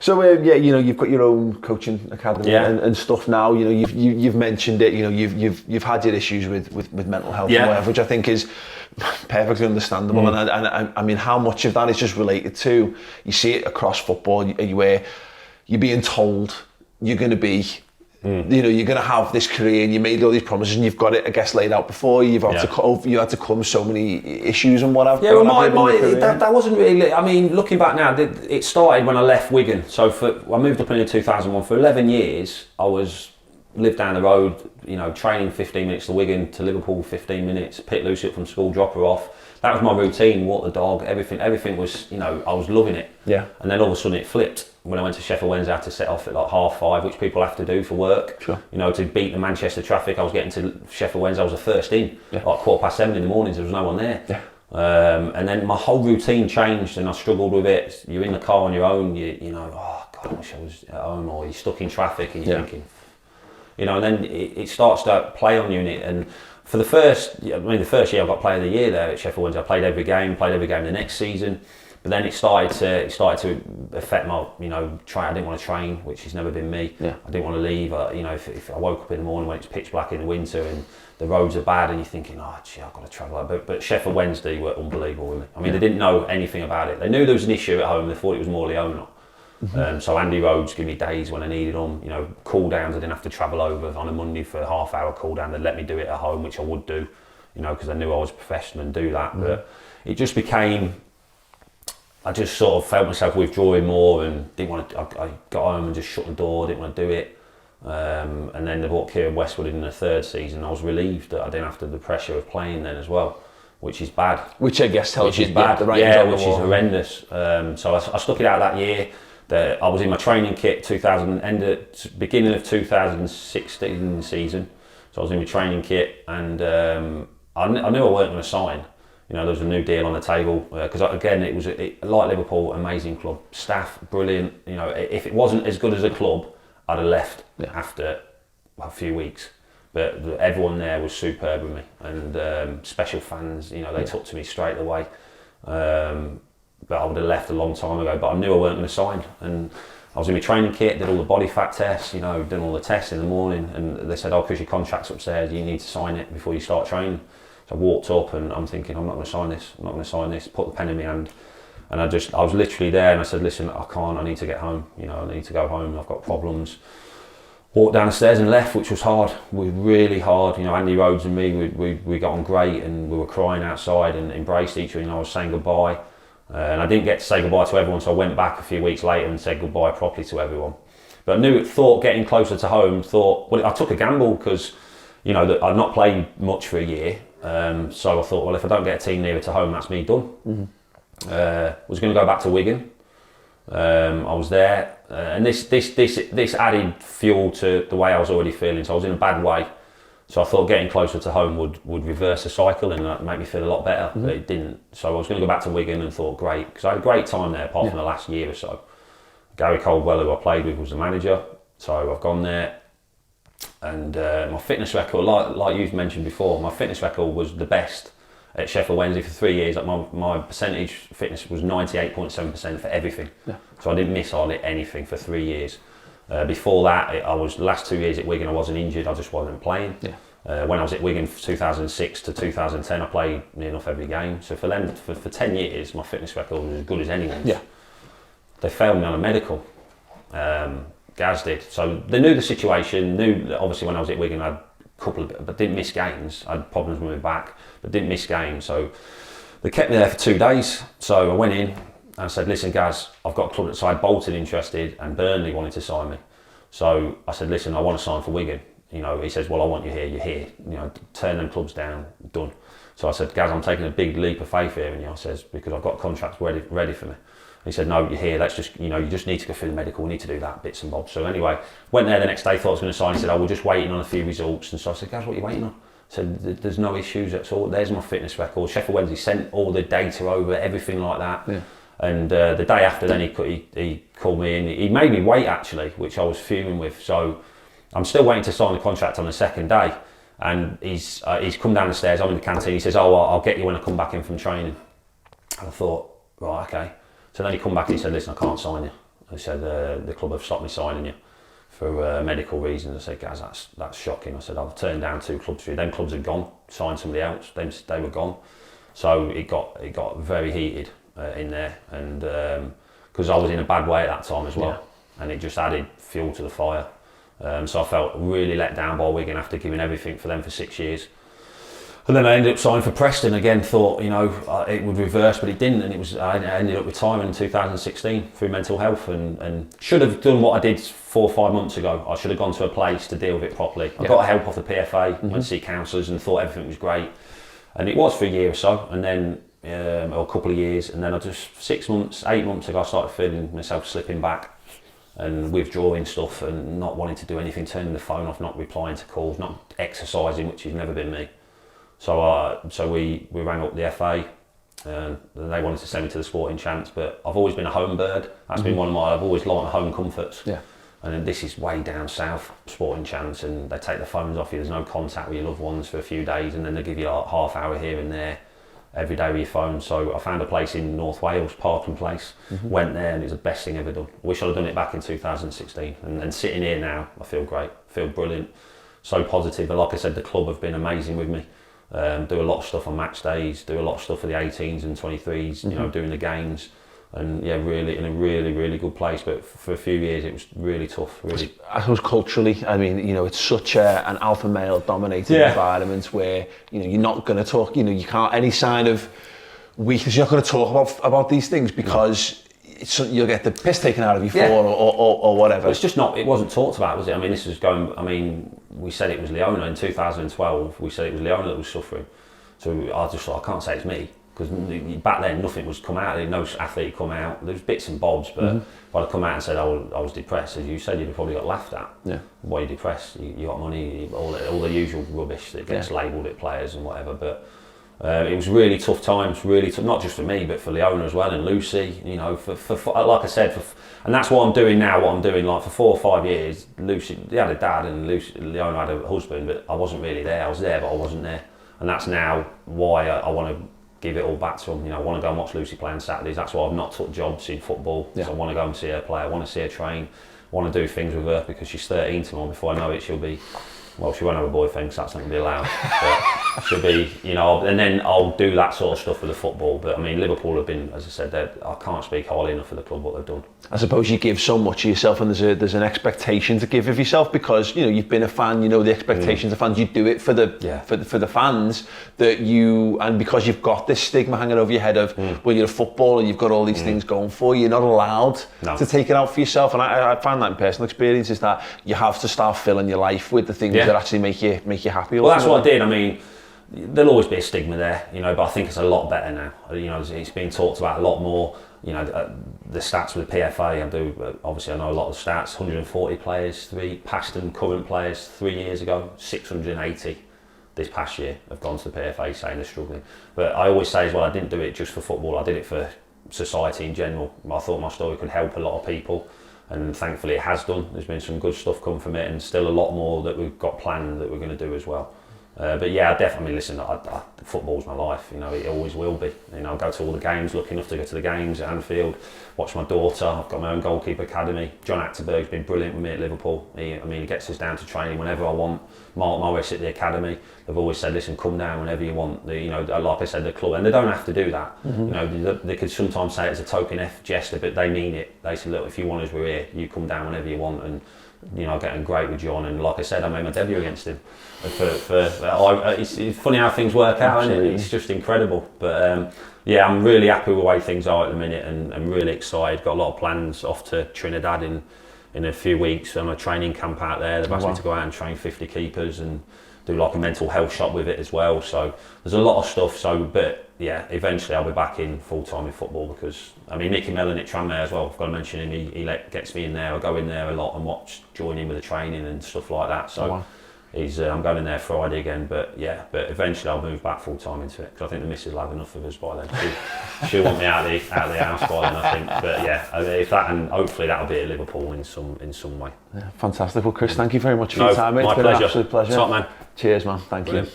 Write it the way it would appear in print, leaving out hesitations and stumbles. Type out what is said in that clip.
So yeah, you've got your own coaching academy and stuff now. You've mentioned it. You've had your issues with mental health and whatever, which I think is perfectly understandable. And I mean, how much of that is just related to, you see it across football, where you're being told you're going to be, you're going to have this career, and you made all these promises, and you've got it, I guess, laid out before. You had to come so many issues and whatever. Yeah, well, that wasn't really. I mean, looking back now, it started when I left Wigan. So I moved up in 2001. For 11 years, I lived down the road. Training 15 minutes to Wigan, to Liverpool 15 minutes. Pick Lucy up from school, drop her off. That was my routine. Walk the dog. Everything was. I was loving it. Yeah. And then all of a sudden it flipped. When I went to Sheffield Wednesday, I had to set off at like 5:30, which people have to do for work. Sure. To beat the Manchester traffic. I was getting to Sheffield Wednesday, I was the first in. Like 7:15 in the mornings, there was no one there. Yeah. And then my whole routine changed, and I struggled with it. You're in the car on your own, oh God, I wish I was at home, or you're stuck in traffic, and you're thinking, and then it starts to play on you. And for the first year I got Player of the Year there at Sheffield Wednesday. I played every game the next season. But then it started to affect my, I didn't want to train, which has never been me. Yeah. I didn't want to leave. If I woke up in the morning when it's pitch black in the winter and the roads are bad, and you're thinking, oh gee, I've got to travel. But Sheffield Wednesday were unbelievable with me. I mean, they didn't know anything about it. They knew there was an issue at home. They thought it was more Leona. So Andy Rhodes gave me days when I needed them. Cool downs. I didn't have to travel over on a Monday for a half-hour cool down. They'd let me do it at home, which I would do, because I knew I was a professional and do that. But it just became. I just sort of felt myself withdrawing more, and didn't want to. I got home and just shut the door. Didn't want to do it. And then they brought Kieran Westwood in the third season. I was relieved that I didn't have the pressure of playing then as well, which is bad. Which I guess tells you bad. The right which is horrendous. So I stuck it out that year. I was in my training kit beginning of 2016 season. So I was in my training kit, and I knew I weren't going to sign. There was a new deal on the table, because again, it was like Liverpool, amazing club, staff brilliant. If it wasn't as good as a club, I'd have left after a few weeks. But everyone there was superb with me, and special fans. They took to me straight away. But I would have left a long time ago. But I knew I weren't going to sign, and I was in my training kit, did all the body fat tests, done all the tests in the morning, and they said, "Oh, because your contract's upstairs, you need to sign it before you start training." So I walked up, and I'm thinking, I'm not going to sign this. Put the pen in my hand, and I was literally there, and I said, listen, I can't. I need to get home. I need to go home. I've got problems. Walked down the stairs and left, which was hard. We were really hard. Andy Rhodes and me, we got on great, and we were crying outside and embraced each other. I was saying goodbye, and I didn't get to say goodbye to everyone, so I went back a few weeks later and said goodbye properly to everyone. But I thought getting closer to home. I took a gamble because, that I'd not played much for a year. So I thought, well, if I don't get a team nearer to home, that's me done. Was going to go back to Wigan. I was there, and this added fuel to the way I was already feeling. So I was in a bad way. So I thought getting closer to home would reverse the cycle and make me feel a lot better. But it didn't. So I was going to go back to Wigan, and thought, great, because I had a great time there, apart from the last year or so. Gary Caldwell, who I played with, was the manager. So I've gone there. And my fitness record, like you've mentioned before, my fitness record was the best at Sheffield Wednesday for 3 years. Like my percentage fitness was 98.7% for everything. Yeah. So I didn't miss hardly anything for 3 years. Before that, the last 2 years at Wigan, I wasn't injured. I just wasn't playing. Yeah. When I was at Wigan from 2006 to 2010, I played near enough every game. So for 10 years, my fitness record was as good as anyone's. Yeah. They failed me on a medical. Gaz did. So they knew the situation, knew that obviously when I was at Wigan I had a couple of, but didn't miss games. I had problems with my back, but didn't miss games. So they kept me there for 2 days. So I went in and I said, listen Gaz, I've got a club that side Bolton interested and Burnley wanted to sign me. So I said, listen, I want to sign for Wigan. He says, well, I want you here, you're here. Turn them clubs down, done. So I said, Gaz, I'm taking a big leap of faith here. And I says, because I've got contracts ready for me. He said, no, you're here, let's just, you just need to go through the medical, we need to do that, bits and bobs. So anyway, went there the next day, thought I was going to sign. He said, oh, we're just waiting on a few results. And so I said, guys, what are you waiting on? I said, there's no issues at all. There's my fitness record. Sheffield Wednesday sent all the data over, everything like that. Yeah. And the day after then, he called me in. He made me wait, actually, which I was fuming with. So I'm still waiting to sign the contract on the second day. And he's come down the stairs, I'm in the canteen. He says, oh, I'll get you when I come back in from training. And I thought, right, okay. So then he come back and he said, listen, I can't sign you. They said the club have stopped me signing you for medical reasons. I said, guys, that's shocking. I said, I've turned down 2 clubs for you. Them clubs had gone, signed somebody else. They were gone. So it got very heated in there, and because I was in a bad way at that time as well, and it just added fuel to the fire. So I felt really let down by Wigan after giving everything for them for 6 years. And then I ended up signing for Preston again, thought, it would reverse, but it didn't, and I ended up retiring in 2016 through mental health, and should have done what I did 4 or 5 months ago. I should have gone to a place to deal with it properly. I got help off the PFA, went to see counsellors and thought everything was great. And it was for a year or so, and then, or a couple of years, and then I just 6 months, 8 months ago, I started feeling myself slipping back and withdrawing stuff and not wanting to do anything, turning the phone off, not replying to calls, not exercising, which has never been me. So we rang up the FA, and they wanted to send me to the Sporting Chance, but I've always been a home bird. That's been one of I've always liked home comforts. Yeah. And then this is way down south, Sporting Chance, and they take the phones off you. There's no contact with your loved ones for a few days, and then they give you like half hour here and there every day with your phone. So I found a place in North Wales, Parkland Place, went there, and it was the best thing ever done. Wish I'd have done it back in 2016. And sitting here now, I feel great, feel brilliant, so positive. And like I said, the club have been amazing with me. Do a lot of stuff on match days, do a lot of stuff for the 18s and 23s, doing the games, and really in a really good place. But for a few years it was really tough. Really, I suppose culturally, I mean, it's such an alpha male dominated environment where you're not going to talk. You can't, any sign of weakness, you're not going to talk about these things because you'll get the piss taken out of you for or whatever. But it's just not. It wasn't talked about, was it? I mean, this was going. I mean, we said it was Leona in 2012. We said it was Leona that was suffering. So I just thought, I can't say it's me, because back then nothing was come out. No athlete come out. There was bits and bobs, but if I'd come out and said I was depressed, as you said, you'd have probably got laughed at. Yeah. Why are you depressed? You got money, all the usual rubbish that gets labelled at players and whatever. But it was really tough times, really tough, not just for me, but for Leona as well, and Lucy. For like I said, and that's what I'm doing now. What I'm doing, like for 4 or 5 years, Lucy, they had a dad, and Leona had a husband, but I wasn't really there. I was there, but I wasn't there, and that's now why I want to give it all back to them. I want to go and watch Lucy play on Saturdays. That's why I've not took jobs in football. So I want to go and see her play. I want to see her train. I want to do things with her, because she's 13 tomorrow. Before I know it, she'll be. Well, she won't have a boyfriend, so that's not going to be allowed. But she'll be, and then I'll do that sort of stuff with the football. But I mean, Liverpool have been, as I said, I can't speak highly enough of the club, what they've done. I suppose you give so much of yourself, and there's an expectation to give of yourself, because you've been a fan. The expectations of fans. You do it for the fans and because you've got this stigma hanging over your head of well, you're a footballer, you've got all these things going for you. You're not allowed to take it out for yourself. And I find that in personal experiences that you have to start filling your life with the things that actually make you happy. Well, that's what I did. I mean, there'll always be a stigma there, but I think it's a lot better now. It's being talked about a lot more. The stats with the PFA, obviously I know a lot of the stats. 140 players, 3 past and current players 3 years ago, 680 this past year have gone to the PFA saying they're struggling. But I always say as well, I didn't do it just for football, I did it for society in general. I thought my story could help a lot of people, and thankfully it has done. There's been some good stuff come from it, and still a lot more that we've got planned that we're going to do as well. But yeah, I definitely listen. Football's my life. It always will be. I go to all the games. Lucky enough to go to the games at Anfield. Watch my daughter. I've got my own goalkeeper academy. John Acterberg's been brilliant with me at Liverpool. He gets us down to training whenever I want. Mark Morris at the academy. They've always said, listen, come down whenever you want. Like I said, the club, and they don't have to do that. They could sometimes say it as a token gesture, but they mean it. They say, look, if you want us, we're here. You come down whenever you want. And getting great with John, and like I said, I made my debut against him. It's funny how things work out, isn't it? It's just incredible. But I'm really happy with the way things are at the minute, and I'm really excited. Got a lot of plans off to Trinidad in a few weeks. I'm a training camp out there. They've asked me to go out and train 50 keepers and do like a mental health shop with it as well. So there's a lot of stuff. But eventually I'll be back in full time in football, because Nicky Mellon at Tranmere as well, I've got to mention him. He gets me in there. I go in there a lot and join in with the training and stuff like that. So I'm going in there Friday again. But eventually I'll move back full time into it, because I think the missus will have enough of us by then. She'll want me out of the house by then, I think. But if that, and hopefully that'll be at Liverpool in some way. Yeah, fantastic. Well, Chris, thank you very much for your time. My it's been pleasure. An absolute pleasure. Top man. Cheers, man. Thank you.